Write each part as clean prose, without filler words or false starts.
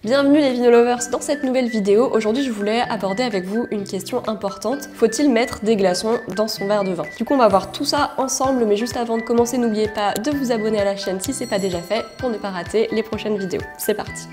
Bienvenue les Vinolovers dans cette nouvelle vidéo. Aujourd'hui je voulais aborder avec vous une question importante. Faut-il mettre des glaçons dans son verre de vin? Du coup on va voir tout ça ensemble, mais juste avant de commencer n'oubliez pas de vous abonner à la chaîne si c'est pas déjà fait pour ne pas rater les prochaines vidéos. C'est parti!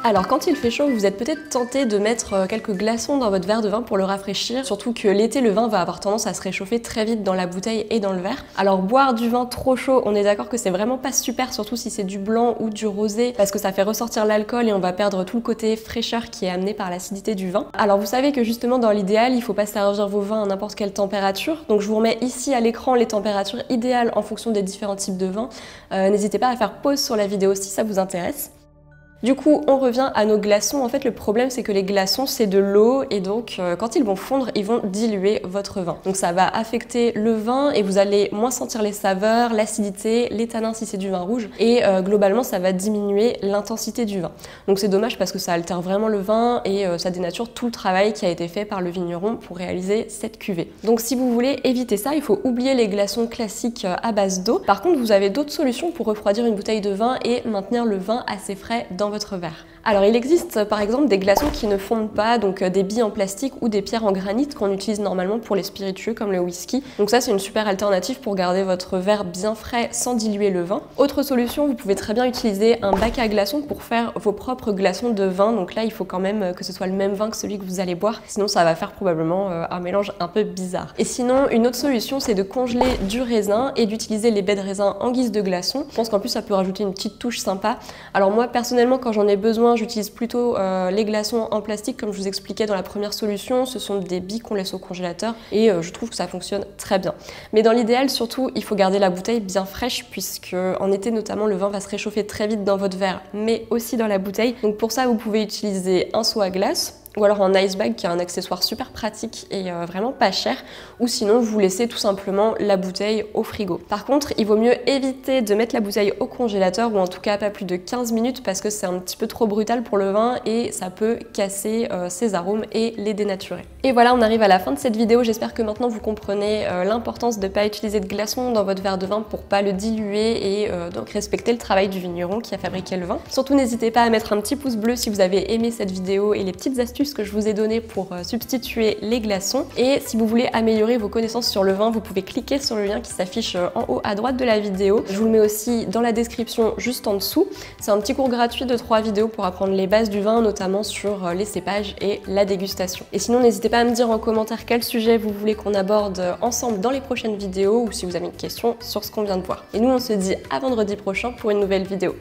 Alors quand il fait chaud, vous êtes peut-être tenté de mettre quelques glaçons dans votre verre de vin pour le rafraîchir, surtout que l'été le vin va avoir tendance à se réchauffer très vite dans la bouteille et dans le verre. Alors boire du vin trop chaud, on est d'accord que c'est vraiment pas super, surtout si c'est du blanc ou du rosé, parce que ça fait ressortir l'alcool et on va perdre tout le côté fraîcheur qui est amené par l'acidité du vin. Alors vous savez que justement dans l'idéal, il faut pas servir vos vins à n'importe quelle température, donc je vous remets ici à l'écran les températures idéales en fonction des différents types de vins. N'hésitez pas à faire pause sur la vidéo si ça vous intéresse. Du coup, on revient à nos glaçons. En fait, le problème, c'est que les glaçons, c'est de l'eau et donc quand ils vont fondre, ils vont diluer votre vin. Donc ça va affecter le vin et vous allez moins sentir les saveurs, l'acidité, les tanins si c'est du vin rouge et globalement, ça va diminuer l'intensité du vin. Donc c'est dommage parce que ça altère vraiment le vin et ça dénature tout le travail qui a été fait par le vigneron pour réaliser cette cuvée. Donc si vous voulez éviter ça, il faut oublier les glaçons classiques à base d'eau. Par contre, vous avez d'autres solutions pour refroidir une bouteille de vin et maintenir le vin assez frais dans votre verre. Alors il existe par exemple des glaçons qui ne fondent pas, donc des billes en plastique ou des pierres en granit qu'on utilise normalement pour les spiritueux comme le whisky. Donc ça c'est une super alternative pour garder votre verre bien frais sans diluer le vin. Autre solution, vous pouvez très bien utiliser un bac à glaçons pour faire vos propres glaçons de vin. Donc là il faut quand même que ce soit le même vin que celui que vous allez boire, sinon ça va faire probablement un mélange un peu bizarre. Et sinon une autre solution c'est de congeler du raisin et d'utiliser les baies de raisin en guise de glaçons. Je pense qu'en plus ça peut rajouter une petite touche sympa. Alors moi personnellement quand j'en ai besoin, j'utilise plutôt les glaçons en plastique comme je vous expliquais dans la première solution. Ce sont des billes qu'on laisse au congélateur et je trouve que ça fonctionne très bien. Mais dans l'idéal surtout, il faut garder la bouteille bien fraîche puisque en été notamment le vin va se réchauffer très vite dans votre verre mais aussi dans la bouteille. Donc pour ça vous pouvez utiliser un seau à glace ou alors un ice bag qui est un accessoire super pratique et vraiment pas cher, ou sinon vous laissez tout simplement la bouteille au frigo. Par contre, il vaut mieux éviter de mettre la bouteille au congélateur ou en tout cas pas plus de 15 minutes parce que c'est un petit peu trop brutal pour le vin et ça peut casser ses arômes et les dénaturer. Et voilà, on arrive à la fin de cette vidéo. J'espère que maintenant vous comprenez l'importance de ne pas utiliser de glaçons dans votre verre de vin pour pas le diluer et donc respecter le travail du vigneron qui a fabriqué le vin. Surtout n'hésitez pas à mettre un petit pouce bleu si vous avez aimé cette vidéo et les petites astuces que je vous ai donné pour substituer les glaçons. Et si vous voulez améliorer vos connaissances sur le vin, vous pouvez cliquer sur le lien qui s'affiche en haut à droite de la vidéo. Je vous le mets aussi dans la description juste en dessous. C'est un petit cours gratuit de 3 vidéos pour apprendre les bases du vin, notamment sur les cépages et la dégustation. Et sinon, n'hésitez pas à me dire en commentaire quel sujet vous voulez qu'on aborde ensemble dans les prochaines vidéos ou si vous avez une question sur ce qu'on vient de voir. Et nous, on se dit à vendredi prochain pour une nouvelle vidéo.